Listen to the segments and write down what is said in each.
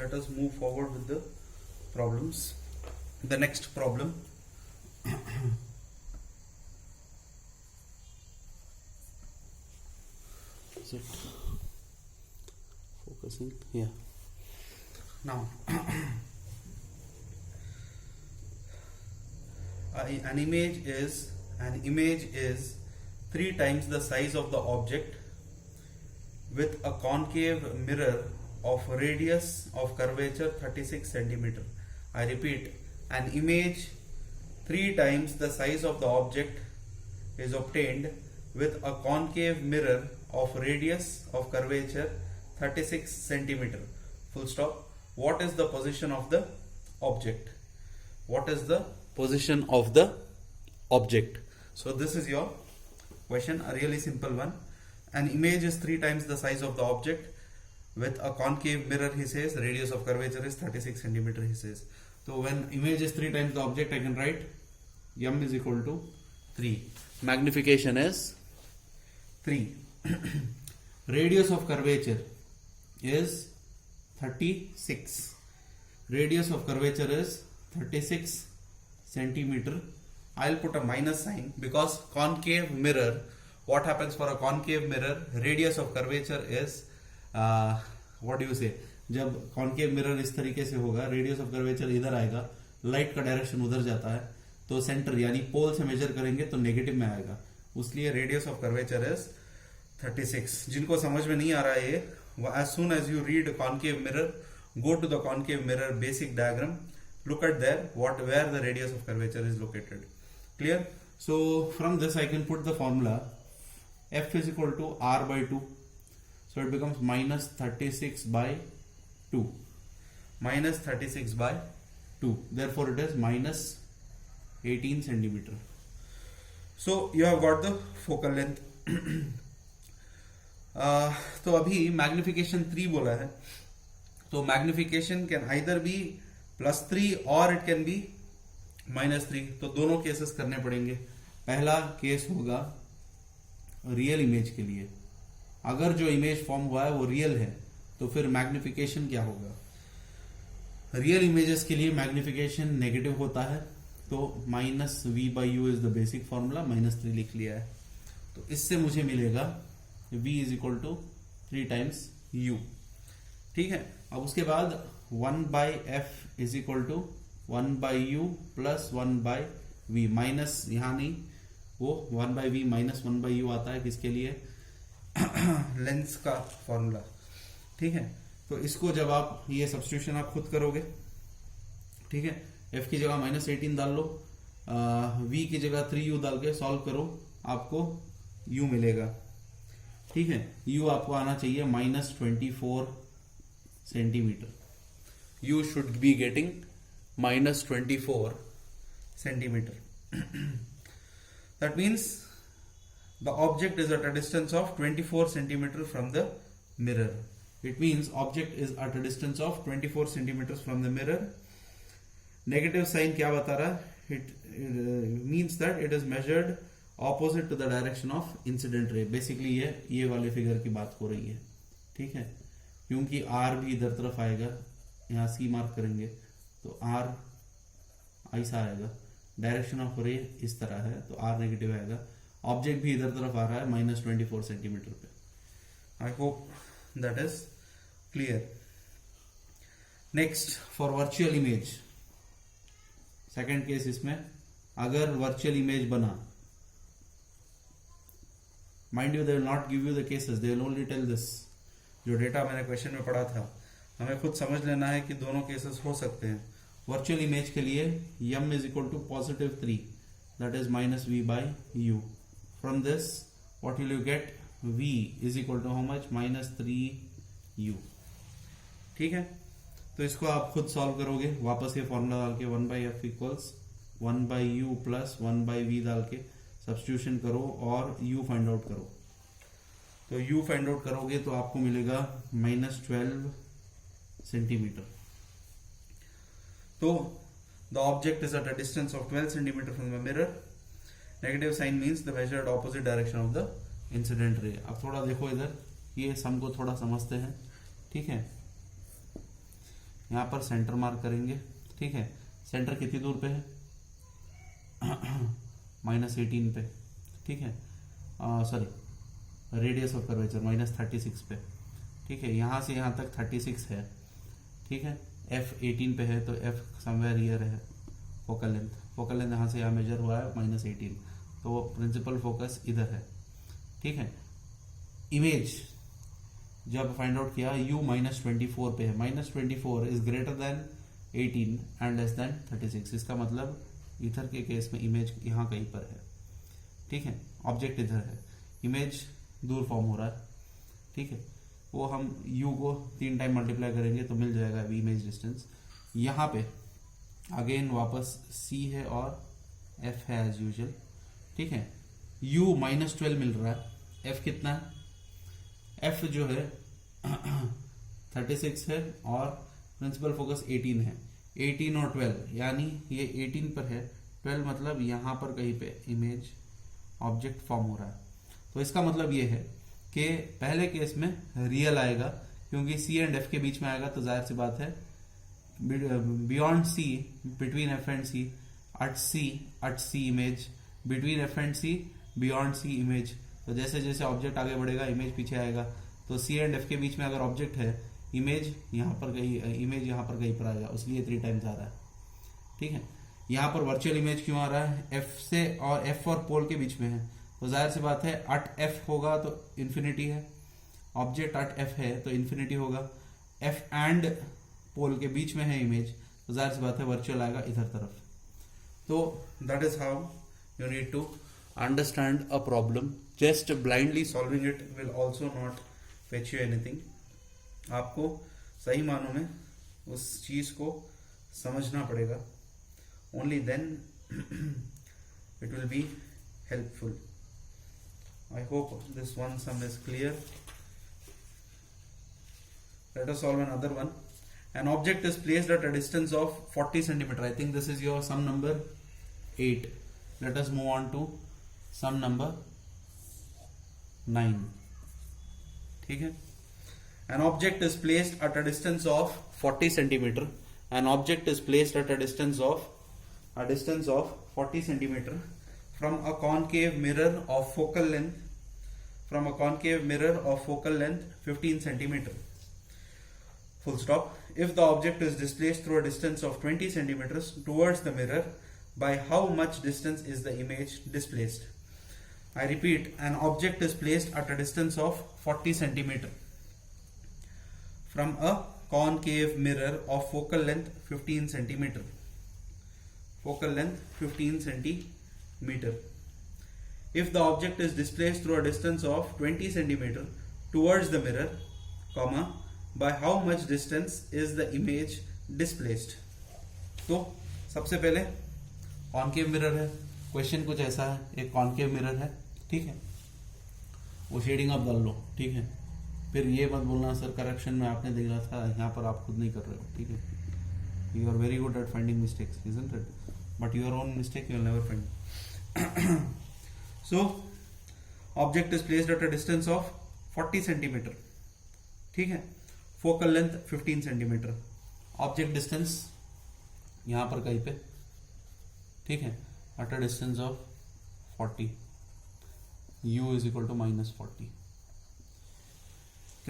let us move forward with the problems. The next problem. Is it focusing? Yeah. Now, an image is 3 times the size of the object with a concave mirror of radius of curvature 36 centimeter. I repeat, an image 3 times the size of the object is obtained with a concave mirror of radius of curvature 36 centimeter. Full stop. What is the position of the object? What is the position of the object? So this is your question, a really simple one. An image is 3 times the size of the object with a concave mirror, he says. Radius of curvature is 36 centimeter, he says. So when image is 3 times the object, I can write m is equal to 3. Magnification is 3. Radius of curvature is 36. Radius of curvature is 36 centimeter. I'll put a minus sign because concave mirror, what happens for a concave mirror? Radius of curvature is what do you say, जब concave mirror इस तरीके से होगा, radius of curvature इधर आएगा, light का direction उधर जाता है, तो center यानी pole से measure करेंगे तो negative में आएगा, उसलिए radius of curvature is 36. जिनको समझ में नहीं आ रहा है ये, as soon as you read concave mirror, go to the concave mirror basic diagram, look at there where the radius of curvature is located. Clear? So from this I can put the formula f is equal to r by 2. So it becomes minus 36 by 2. Minus 36 by 2. Therefore it is minus 18 centimeter. So you have got the focal length. तो अभी magnification 3 बोला है, तो magnification can either B +3 और it can be -3. तो दोनों cases करने पड़ेंगे. पहला केस होगा रियल इमेज के लिए. अगर जो इमेज फॉर्म हुआ है वो रियल है तो फिर मैग्निफिकेशन क्या होगा? रियल इमेजेस के लिए मैग्निफिकेशन नेगेटिव होता है, तो -v/u is the basic formula. -3 लिख लिया है, तो इससे मुझे मिलेगा v is equal to 3 times u. ठीक है. अब उसके बाद 1/f is equal to 1/u plus 1/v. Minus यहां नहीं, वो 1/v माइनस 1/u आता है. किसके लिए? लेंस का फॉर्मूला. ठीक है. तो इसको जब आप ये सब्स्टिट्यूशन आप खुद करोगे, ठीक है, f की जगह -18 डाल लो, v की जगह 3u डाल के सॉल्व करो, आपको u मिलेगा. ठीक है. u आपको आना चाहिए -24 centimetre. you should be getting -24 centimeter. That means the object is at a distance of 24 centimeter from the mirror. It means object is at a distance of 24 centimeters from the mirror. Negative sign क्या बता रहा है? It means that it is measured opposite to the direction of incident ray. Basically ये वाले figure की बात हो रही है. ठीक है. क्योंकि R भी इधर तरफ आएगा, यहाँ C मार्क करेंगे तो R ऐसा आएगा. डायरेक्शन ऑफ रे इस तरह है तो R नेगेटिव आएगा. ऑब्जेक्ट भी इधर तरफ आ रहा है -24 सेंटीमीटर पे. I hope that is clear. Next for virtual image. Second case इसमें, अगर वर्चुअल इमेज बना, mind you they will not give you the cases, they will only tell this. जो डेटा मैंने क्वेश्चन में पढ़ा था, हमें खुद समझ लेना है कि दोनों केसेस हो सकते हैं. वर्चुअल इमेज के लिए m is equal to +3, that is -v/u. From this what will you get? v is equal to how much? -3u. ठीक है. तो इसको आप खुद सॉल्व करोगे, वापस ये फॉर्मूला डाल के 1/f equals 1/u plus 1/v डाल के सब्स्टिट्यूशन करो और u फाइंड आउट करो. तो u फाइंड आउट करोगे तो आपको मिलेगा -12 सेंटीमीटर. तो the object is at a distance of 12 centimeter from the mirror. Negative sign means the measured opposite direction of the incident ray. अब थोड़ा देखो इधर, ये सम को थोड़ा समझते हैं. ठीक है. यहाँ पर सेंटर मार्क करेंगे, ठीक है। सेंटर कितनी दूर पे है? -18 पे, ठीक है। सॉरी, रेडियस ऑफ कर्वेचर -36 पे, ठीक है। यहाँ से यहाँ तक 36 है, ठीक है। F 18 पे है, तो F समवेयर हियर है फोकल लेंथ। फोकल लेंथ यहाँ से यहाँ मेजर हुआ है -18, तो वो प्रिंसिपल फोकस इधर है, ठीक है। इमेज जब फाइंड आउट किया U -24 पे है, -24 is greater than 18 and less than 36। इसका मतलब इधर के केस में इमेज यहाँ कहीं पर है, ठीक है। ऑब्जेक्ट इधर है, इमेज दूर फॉर्म हो रहा है, ठीक है। वो हम U को 3 टाइम मल्टीप्लाई करेंगे तो मिल जाएगा अभी इमेज डिस्टेंस। यहाँ पे अगेन वापस C है और F है एज यूजुअल, ठीक है। U -12 मिल रहा है, F कितना है? F जो है 36 है और प्रिंसिपल फोकस 18 है। 18 और 12 यानी ये 18 पर है, 12 मतलब यहाँ पर कहीं पे इमेज ऑब्जेक्ट फॉर्म हो रहा है। तो इसका मतलब ये है कि पहले केस में रियल आएगा, क्योंकि C एंड F के बीच में आएगा, तो जाहिर सी बात है beyond C, between F and C, at C image, between F and C, beyond C image. तो जैसे जैसे ऑब्जेक्ट आगे बढ़ेगा इमेज पीछे आएगा। तो C एंड F के बीच में अगर ऑब्जेक्ट है, इमेज यहाँ पर कहीं पर आएगा, इसलिए 3 टाइम्स आ रहा है, ठीक है। यहाँ पर वर्चुअल इमेज क्यों आ रहा है? F से और F और पोल के बीच में है, तो जाहिर सी बात है at F होगा तो इन्फिनिटी है, ऑब्जेक्ट at F है तो इन्फिनिटी होगा। F एंड पोल के बीच में है इमेज, तो जाहिर सी बात है वर्चुअल आएगा इधर तरफ। तो that is how you need to understand a problem. Just blindly solving it will also not fetch you anything. आपको सही मानों में उस चीज को समझना पड़ेगा, only then it will be helpful. I hope this one sum is clear. Let us solve another one. An object is placed at a distance of 40 cm. I think this is your sum number 8. Let us move on to sum number 9. ठीक है। An object is placed at a distance of 40 cm. An object is placed at a distance of 40 cm from a concave mirror of focal length 15 cm. Full stop. If the object is displaced through a distance of 20 centimeters towards the mirror, by how much distance is the image displaced? I repeat, an object is placed at a distance of 40 centimeter from a concave mirror of focal length 15 centimeter. Focal length 15 centimeter. If the object is displaced through a distance of 20 centimeter towards the mirror, comma, by how much distance is the image displaced? तो सबसे पहले concave mirror है, question कुछ ऐसा है, एक concave mirror है, ठीक है। वो शेडिंग आप डाल लो, ठीक है। फिर ये मत बोलना सर करेक्शन में आपने देखा था, यहाँ पर आप खुद नहीं कर रहे हो, ठीक है। You are very good at finding mistakes, isn't it? But your own mistake you will never find. So object is placed at a distance of 40 centimeter, ठीक है। Focal length 15 centimetre, object distance यहां पर कहीं पे, ठीक है, eight a distance of 40, u is equal to -40.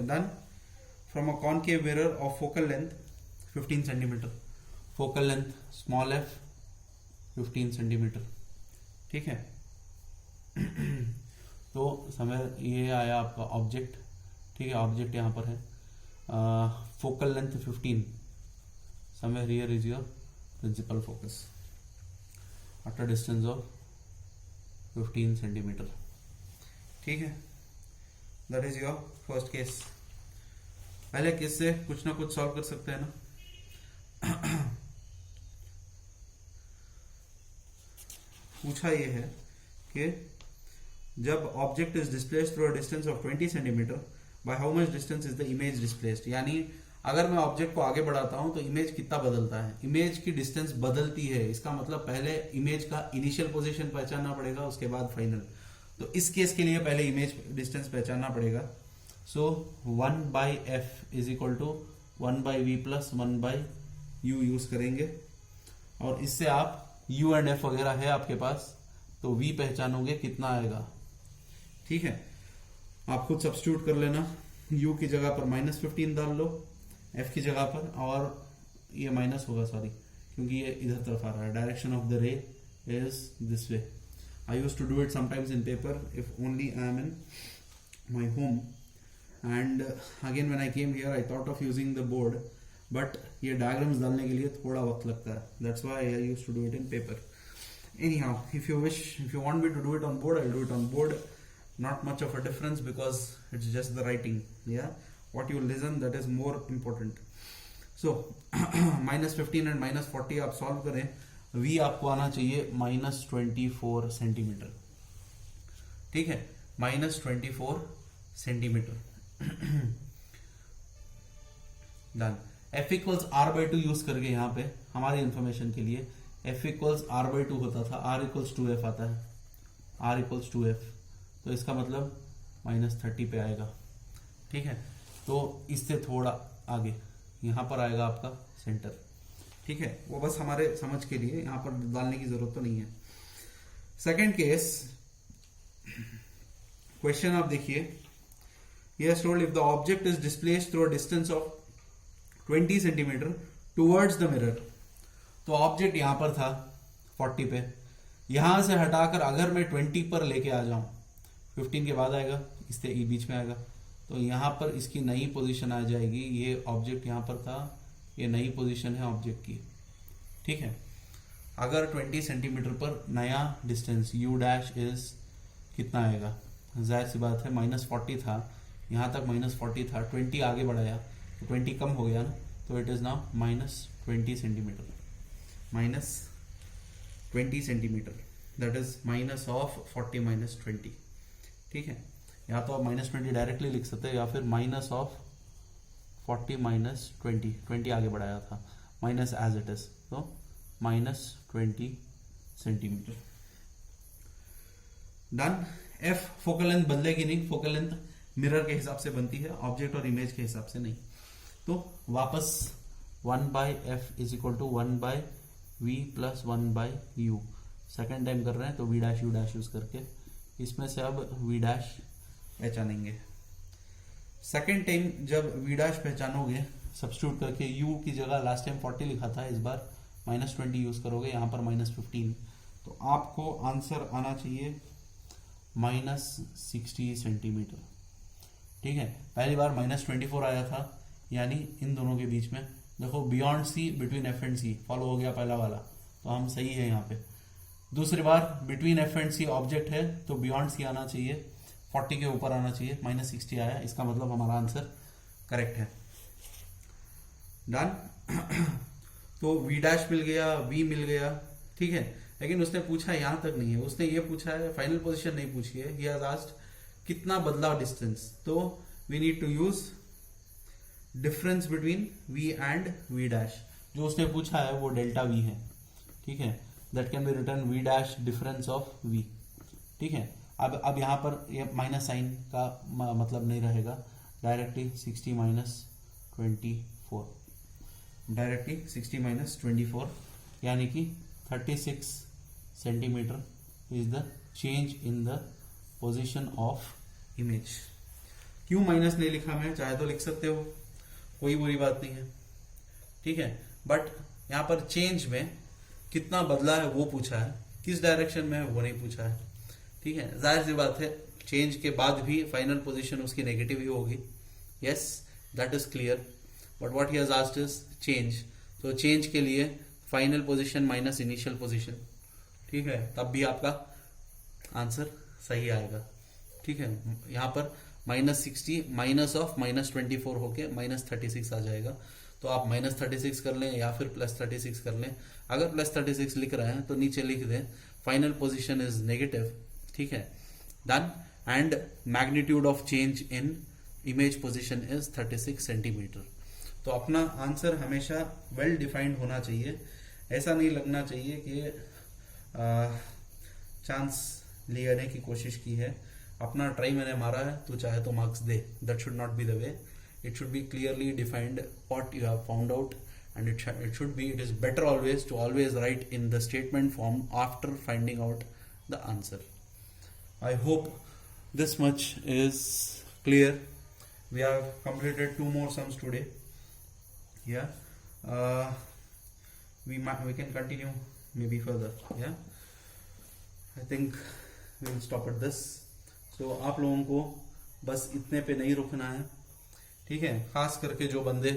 Then from a concave mirror of focal length 15 centimeter, focal length small f 15 centimetre, ठीक है। तो समय ये आया आपका ऑब्जेक्ट, ठीक है। ऑब्जेक्ट यहाँ पर है, focal length 15, somewhere here is your principal focus at a distance of 15 centimetre, ठीक है। That is your first case. पहले केस से कुछ ना कुछ सॉल्व कर सकते हैं ना। पूछा ये है कि जब object is displaced through a distance of 20 centimetre, by how much distance is the image displaced. यानी अगर मैं ऑब्जेक्ट को आगे बढ़ाता हूं तो इमेज कितना बदलता है, इमेज की डिस्टेंस बदलती है। इसका मतलब पहले इमेज का इनिशियल पोजीशन पहचानना पड़ेगा, उसके बाद फाइनल। तो इस केस के लिए पहले इमेज डिस्टेंस पहचानना पड़ेगा। So 1/f is equal to 1/v plus 1/u use करेंगे, और इससे आप u एंड f वगैरह है आपके पास, तो v पहचानोगे कितना आएगा। ठीक है, आप खुद सब्स्टिट्यूट कर लेना, u की जगह पर -15 डाल लो f की जगह पर, और ये माइनस होगा, सॉरी, क्योंकि ये इधर तरफ आ रहा है, direction of the ray is this way. I used to do it sometimes in paper if only I am in my home, and again when I came here I thought of using the board, but ये diagrams डालने के लिए थोड़ा वक्त लगता है, that's why I used to do it in paper. Anyhow, if you want me to do it on board, I'll do it on board. Not much of a difference because it's just the writing. Yeah, what you listen, that is more important. So -15 and -40 आप solve करें, v आपको आना चाहिए -24 centimetre. ठीक है, -24 centimetre. Done. f equals r/2 use करके यहाँ पे हमारी इंफॉर्मेशन के लिए f इक्वल्स r/2 होता था, r इक्वल्स 2f आता है, r इक्वल्स 2f, तो इसका मतलब -30 पे आएगा। ठीक है, तो इससे थोड़ा आगे यहाँ पर आएगा आपका सेंटर। ठीक है, वो बस हमारे समझ के लिए, यहाँ पर डालने की जरूरत तो नहीं है। सेकंड केस क्वेश्चन आप देखिए, Yes, told if the object is displaced through a distance of 20 centimetre towards the mirror, तो ऑब्जेक्ट यहां पर था 40 पे, यहां से हटाकर अगर मैं 20 पर लेके आ जाऊं, 15 के बाद आएगा, इससे बीच में आएगा, तो यहां पर इसकी नई पोजीशन आ जाएगी। ये ऑब्जेक्ट यहां पर था, ये नई पोजीशन है ऑब्जेक्ट की। ठीक है, अगर 20 सेंटीमीटर पर नया डिस्टेंस u डैश इज कितना आएगा, जाहिर सी बात है -40 था, यहां तक -40 था, 20 आगे बढ़ाया तो 20 कम हो गया ना, तो it is now -20 centimetre, -20 centimetre, that is minus of 40 -20। ठीक है, या तो आप -20 डायरेक्टली लिख सकते हैं, या फिर माइनस ऑफ 40 -20 आगे बढ़ाया था, माइनस एज इट इज, तो -20 centimetre. Done. f focal length बदलेगी नहीं, फोकल लेंथ मिरर के हिसाब से बनती है, ऑब्जेक्ट और इमेज के हिसाब से नहीं। तो वापस 1/f is equal to 1/v plus 1/u, second time कर रहे हैं तो v dash u dash use करके इसमें से अब v डैश पहचानेंगे। सेकेंड टाइम जब v डैश पहचानोगे सब्स्टिट्यूट करके, u की जगह लास्ट टाइम 40 लिखा था, इस बार -20 यूज करोगे, यहाँ पर -15, तो आपको आंसर आना चाहिए -60 सेंटीमीटर। ठीक है, पहली बार -24 आया था, यानी इन दोनों के बीच में देखो, beyond C between f and c follow हो गया पहला वाला, तो हम सही है यहाँ पे। दूसरी बार between f and c object है, तो बियॉन्ड c आना चाहिए, 40 के ऊपर आना चाहिए, -60 आया, इसका मतलब हमारा आंसर करेक्ट है। डन। तो v डैश मिल गया, v मिल गया। ठीक है, लेकिन उसने पूछा यहां तक नहीं है, उसने ये पूछा है, फाइनल पोजीशन नहीं पूछी है, ही हैज आस्क्ड कितना बदला डिस्टेंस, तो we need to use difference between v and v dash. जो उसने पूछा है वो डेल्टा v है। ठीक है, that can be return v dash difference of v। ठीक है, अब यहां पर ये माइनस साइन का मतलब नहीं रहेगा, डायरेक्टली 60 -24, डायरेक्टली 60 -24, यानी कि 36 centimetre is the change in the position of image. क्यों माइनस नहीं लिखा मैं, चाहे तो लिख सकते हो, कोई बुरी बात नहीं है। ठीक है, बट यहां पर चेंज में कितना बदला है वो पूछा है, किस डायरेक्शन में है वो नहीं पूछा है। ठीक है, जाहिर सी बात है, चेंज के बाद भी फाइनल पोजीशन उसकी नेगेटिव ही होगी, yes that is clear, but what he has asked is change, तो चेंज के लिए final position minus initial position. ठीक है, तब भी आपका आंसर सही आएगा। ठीक है, यहाँ पर -60 माइनस ऑफ -24 होके -36 आ जाएगा, तो आप -36 कर लें या फिर +36 कर लें। अगर +36 लिख रहे हैं तो नीचे लिख दें फाइनल पोजीशन इज नेगेटिव। ठीक है, done. And magnitude of change in image position is 36 centimetre. तो अपना आंसर हमेशा वेल डिफाइंड होना चाहिए, ऐसा नहीं लगना चाहिए कि चांस लेने की कोशिश की है, अपना ट्राई मैंने मारा है तो चाहे तो marks they, that should not be the way. it should be clearly defined what you have found out, and it is better always to always write in the statement form after finding out the answer. I hope this much is clear. We have completed 2 more sums today. Yeah, we can continue maybe further. Yeah, I think we will stop at this. So आप लोगों को बस इतने पे नहीं रुकना है, ठीक है। खास करके जो बंदे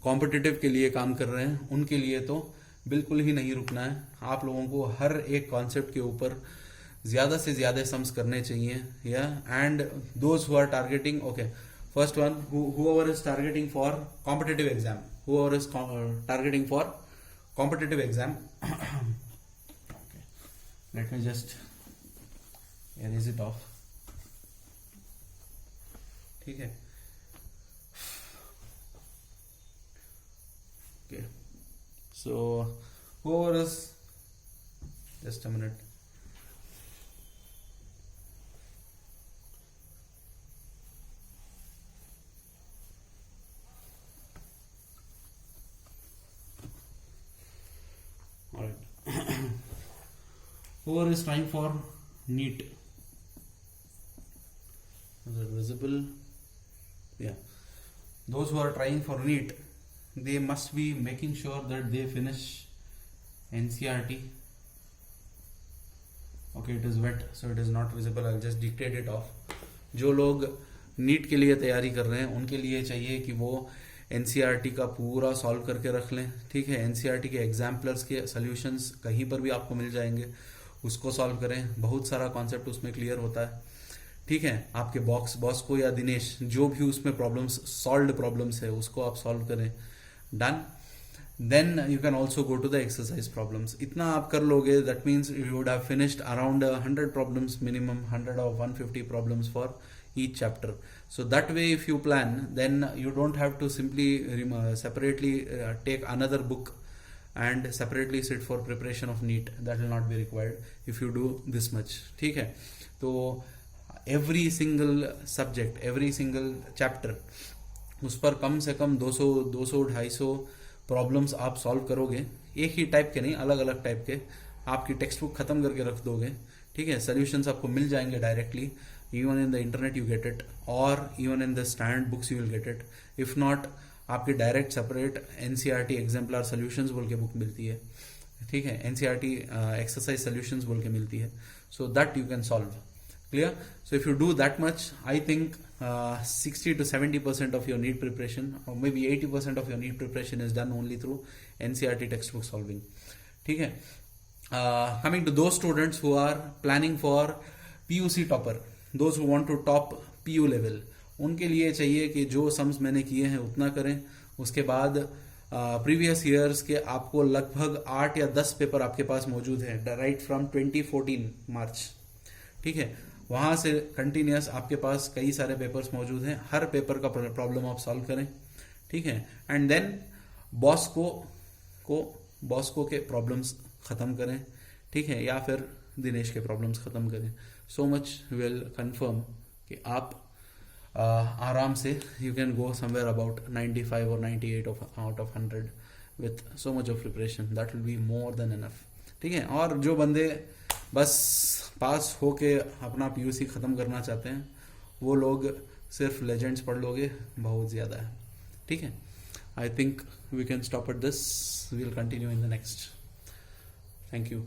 कॉम्पिटिटिव के लिए काम कर रहे हैं उनके लिए तो बिल्कुल ही नहीं रुकना है। आप लोगों को हर एक कॉन्सेप्ट के ऊपर ज्यादा से ज्यादा सम्स करने चाहिए। या and those who are targeting, okay, first one, whoever is targeting for competitive exam, whoever is targeting for competitive exam okay, let me just erase it off, ठीक है। Okay, so whoever is, just a minute, all right. Whoever is trying for NEET, is it visible? Yeah, those who are trying for NEET, they must be making sure that they finish NCERT. Okay, it is wet, so it is not visible. I'll just dictate it off. जो लोग NEET के लिए तैयारी कर रहे हैं उनके लिए चाहिए कि वो एनसीईआरटी का पूरा सॉल्व करके रख लें, ठीक है। एनसीईआरटी के एग्जाम्पलर्स के सॉल्यूशंस कहीं पर भी आपको मिल जाएंगे, उसको सॉल्व करें। बहुत सारा कॉन्सेप्ट उसमें क्लियर होता है, ठीक है। आपके बॉस को या दिनेश जो भी उसमें प्रॉब्लम्स, सॉल्व्ड प्रॉब्लम्स है, उसको आप सॉल्व करें। Done. Then you can also go to the exercise problems. इतना आप कर लोगे, that means you would have finished around 100 problems, minimum 100 or 150 problems for each chapter. So that way if you plan, then you don't have to simply separately take another book and separately sit for preparation of NEET. That will not be required if you do this much, ठीक है। तो every single subject, every single chapter, उस पर कम से कम 200-250 problems आप solve करोगे। एक ही type के नहीं, अलग अलग टाइप के। आपकी टेक्स्ट बुक खत्म करके रख दोगे, ठीक है। सोल्यूशंस आपको मिल जाएंगे directly, even in the internet you get it, or even in the standard books you will get it. if not, आपके direct separate NCERT exemplar solutions बोल के बुक मिलती है, ठीक है। एनसीईआरटी एक्सरसाइज सॉल्यूशंस बोल के मिलती है, so that you can solve. Clear? So if you do that much, I think 60 to 70% of your NEET preparation, or maybe 80% of your NEET preparation is done only through NCERT textbook solving, ठीक है। Coming to those students who are planning for PUC topper, those who want to top PU level, उनके लिए चाहिए कि जो sums मैंने किए हैं उतना करें। उसके बाद प्रीवियस ईयर्स के आपको लगभग 8 या 10 पेपर आपके पास मौजूद है, राइट फ्रॉम 2014 मार्च, ठीक है। वहां से कंटिन्यूस आपके पास कई सारे पेपर्स मौजूद हैं। हर पेपर का प्रॉब्लम आप सॉल्व करें, ठीक है। एंड देन बॉस को के प्रॉब्लम्स खत्म करें, ठीक है, या फिर दिनेश के प्रॉब्लम्स खत्म करें। सो मच विल कंफर्म कि आप आराम से you can go somewhere about 95 or 98 out of 100 with so much of preparation. That will be more than enough, ठीक है। और जो बंदे बस पास होके अपना पीयूसी खत्म करना चाहते हैं, वो लोग सिर्फ लेजेंड्स पढ़ लोगे, बहुत ज़्यादा है, ठीक है। I think we can stop at this, we will continue in the next. Thank you.